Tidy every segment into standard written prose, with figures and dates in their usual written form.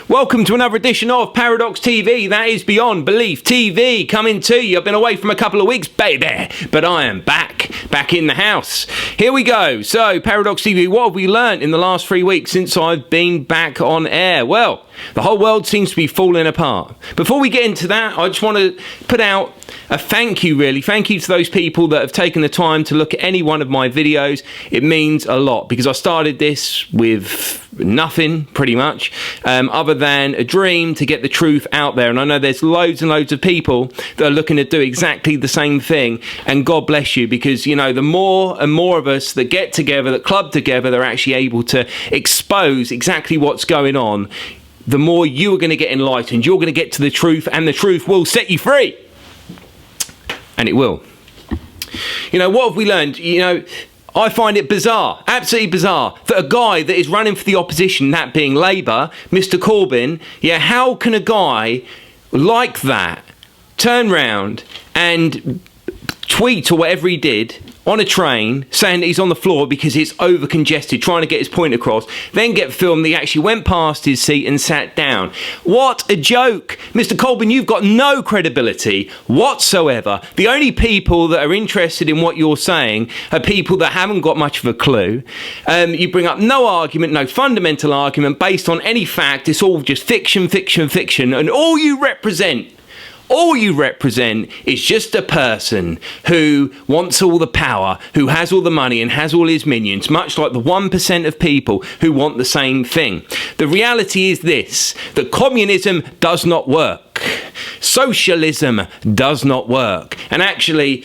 Welcome to another edition of Paradox TV. That is Beyond Belief TV coming to you. I've been away from a couple of weeks, baby, but I am back in the house. Here we go. So, Paradox TV, what have we learnt in the last 3 weeks since I've been back on air? Well, the whole world seems to be falling apart. Before we get into that, I just want to put out a thank you, really. Thank you to those people that have taken the time to look at any one of my videos. It means a lot because I started this with nothing, pretty much, other than a dream to get the truth out there. And I know there's loads and loads of people that are looking to do exactly the same thing. And God bless you, because, you know, the more and more of us that get together, that club together, they're actually able to expose exactly what's going on, the more you are going to get enlightened. You're going to get to the truth, and the truth will set you free. And it will. You know, what have we learned? You know, I find it bizarre, absolutely bizarre, that a guy that is running for the opposition, that being Labour, Mr. Corbyn, how can a guy like that turn round and tweet or whatever he did on a train saying that he's on the floor because it's over congested, trying to get his point across, then get filmed that he actually went past his seat and sat down? What a joke. Mr. Corbyn, you've got no credibility whatsoever. The only people that are interested in what you're saying are people that haven't got much of a clue. You bring up no argument, no fundamental argument based on any fact. It's all just fiction, fiction, fiction. And all you represent is just a person who wants all the power, who has all the money and has all his minions, much like the 1% of people who want the same thing. The reality is this, that communism does not work. Socialism does not work. And actually,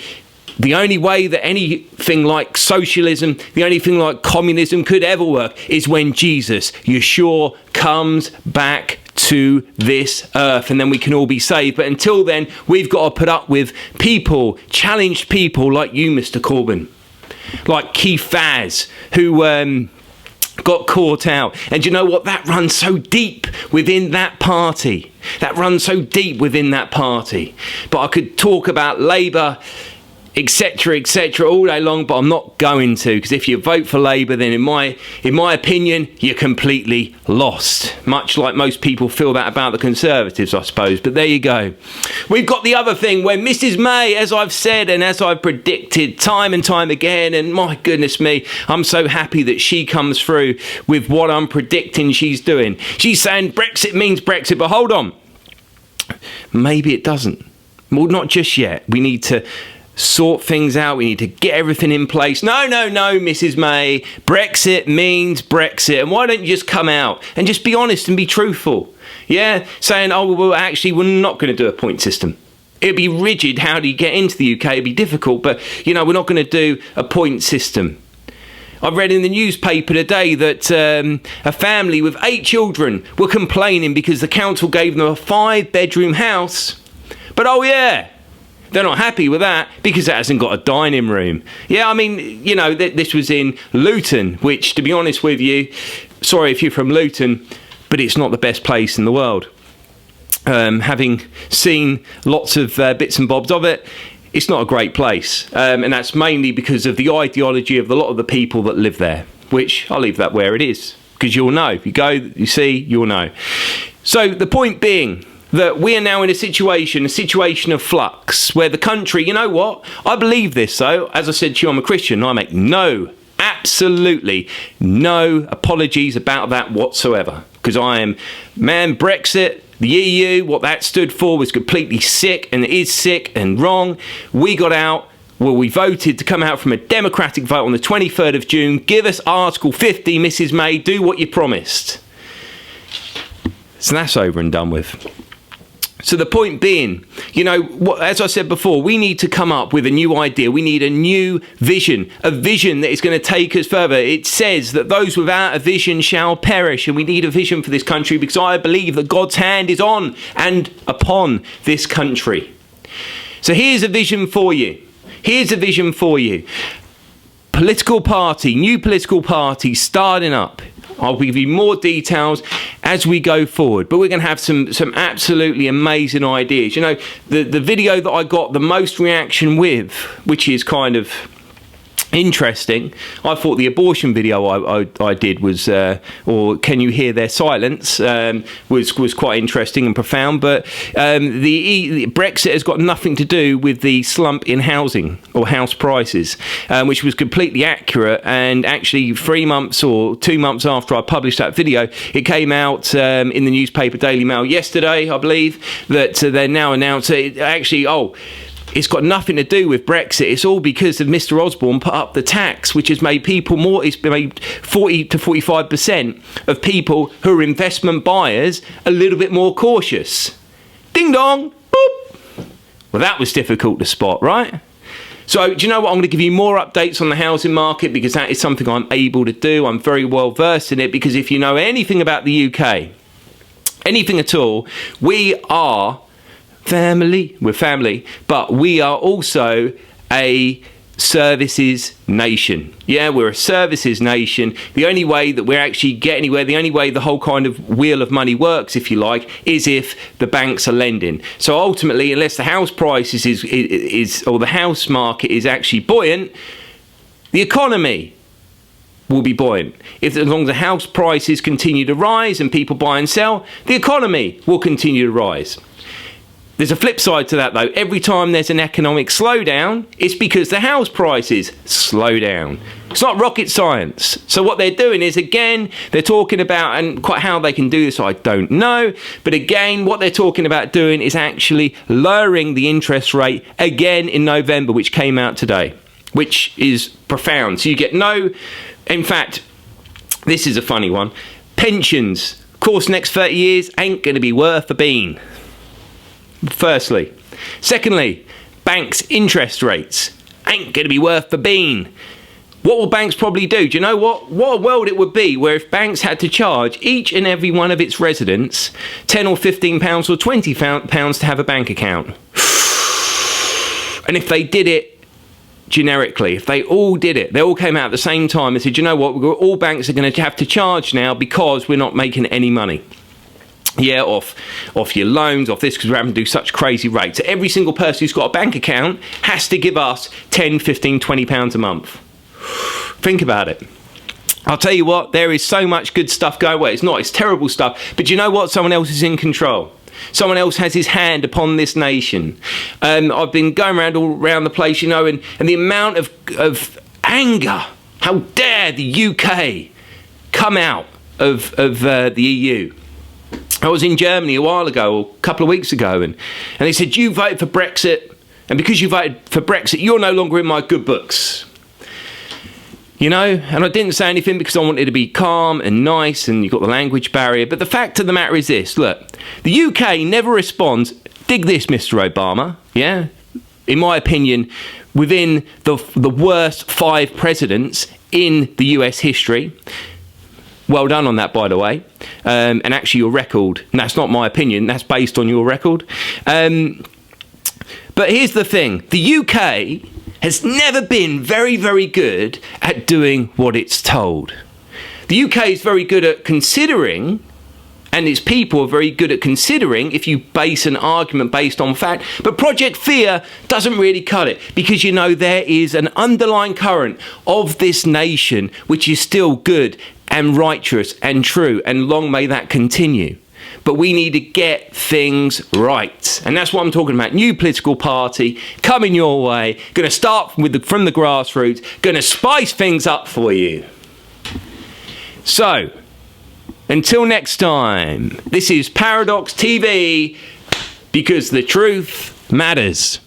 the only way that anything like socialism, the only thing like communism could ever work is when Jesus, Yeshua, comes back to this earth, and then we can all be saved. But until then, we've got to put up with people, challenged people like you, Mr. Corbyn, like Keith Faz, who got caught out. And you know what? That runs so deep within that party. But I could talk about Labour, etc., all day long, but I'm not going to, because if you vote for Labour, then in my opinion, you're completely lost. Much like most people feel that about the Conservatives, I suppose. But there you go. We've got the other thing where Mrs. May, as I've said and as I've predicted time and time again, and my goodness me, I'm so happy that she comes through with what I'm predicting she's doing. She's saying Brexit means Brexit, but hold on. Maybe it doesn't. Well, not just yet. We need to sort things out. We need to get everything in place. No, Mrs. May. Brexit means Brexit. And why don't you just come out and just be honest and be truthful? Yeah? Saying, oh, well, actually, we're not going to do a point system. It'd be rigid. How do you get into the UK? It'd be difficult. But, you know, we're not going to do a point system. I read in the newspaper today that a family with 8 children were complaining because the council gave them a 5-bedroom house. But, oh, yeah, they're not happy with that because it hasn't got a dining room. Yeah, I mean, you know, this was in Luton, which, to be honest with you, sorry if you're from Luton, but it's not the best place in the world. Having seen lots of bits and bobs of it, it's not a great place. And that's mainly because of the ideology of a lot of the people that live there, which I'll leave that where it is, because you'll know. If you go, you see, you'll know. So the point being that we are now in a situation of flux, where the country, you know what? I believe this, though. As I said to you, I'm a Christian. I make absolutely no apologies about that whatsoever. Because Brexit, the EU, what that stood for was completely sick, and it is sick and wrong. We got out. Well, we voted to come out from a democratic vote on the 23rd of June. Give us Article 50, Mrs. May. Do what you promised. So that's over and done with. So the point being, you know, as I said before, we need to come up with a new idea. We need a new vision, a vision that is going to take us further. It says that those without a vision shall perish, and we need a vision for this country, because I believe that God's hand is on and upon this country. So here's a vision for you. Political party, new political party starting up. I'll give you more details as we go forward, but we're going to have some absolutely amazing ideas. You know, the video that I got the most reaction with, which is kind of interesting. I thought the abortion video I did was, or Can You Hear Their Silence, was quite interesting and profound. But the Brexit has got nothing to do with the slump in housing or house prices, which was completely accurate. And actually, 3 months or 2 months after I published that video, it came out in the newspaper Daily Mail yesterday, I believe, that they're now announced it actually, it's got nothing to do with Brexit. It's all because of Mr. Osborne put up the tax, which has made people more. It's made 40 to 45% of people who are investment buyers a little bit more cautious. Ding dong, boop. Well, that was difficult to spot, right? So, do you know what? I'm going to give you more updates on the housing market because that is something I'm able to do. I'm very well versed in it because if you know anything about the UK, anything at all, we are we're family, but we are also a services nation. Yeah, we're a services nation. The only way that we're actually get anywhere, the only way the whole kind of wheel of money works, if you like, is if the banks are lending. So ultimately, unless the house prices is or the house market is actually buoyant, the economy will be buoyant. As long as the house prices continue to rise and people buy and sell, the economy will continue to rise. There's a flip side to that though. Every time there's an economic slowdown, it's because the house prices slow down. It's not rocket science. So what they're doing is, again, they're talking about, and quite how they can do this, I don't know. But again, what they're talking about doing is actually lowering the interest rate again in November, which came out today, which is profound. So you get in fact, this is a funny one. Pensions, of course, next 30 years ain't going to be worth a bean. Firstly. Secondly, banks' interest rates ain't going to be worth the bean. What will banks probably do? Do you know what? What a world it would be where if banks had to charge each and every one of its residents £10 or £15 or £20 to have a bank account. And if they did it generically, if they all did it, they all came out at the same time and said, you know what, all banks are going to have to charge now because we're not making any money. Yeah, off your loans, off this, because we're having to do such crazy rates. So every single person who's got a bank account has to give us £10, £15, £20 a month. Think about it. I'll tell you what, there is so much good stuff going. Well, it's terrible stuff. But you know what? Someone else is in control. Someone else has his hand upon this nation. I've been going all around the place, you know, and the amount of anger. How dare the UK come out of the EU? I was in Germany a while ago, or a couple of weeks ago, and they said, you voted for Brexit, and because you voted for Brexit, you're no longer in my good books. You know, and I didn't say anything because I wanted to be calm and nice, and you've got the language barrier. But the fact of the matter is this, look, the UK never responds, dig this, Mr. Obama, yeah? In my opinion, within the worst 5 presidents in the US history. Well done on that, by the way. And actually your record, and that's not my opinion, that's based on your record. But here's the thing. The UK has never been very, very good at doing what it's told. The UK is very good at considering, and its people are very good at considering if you base an argument based on fact. But Project Fear doesn't really cut it because, you know, there is an underlying current of this nation which is still good and righteous and true, and long may that continue. But we need to get things right, and that's what I'm talking about. New political party coming your way, going to start from the grassroots, going to spice things up for you. So until next time, this is Paradox TV, because the truth matters.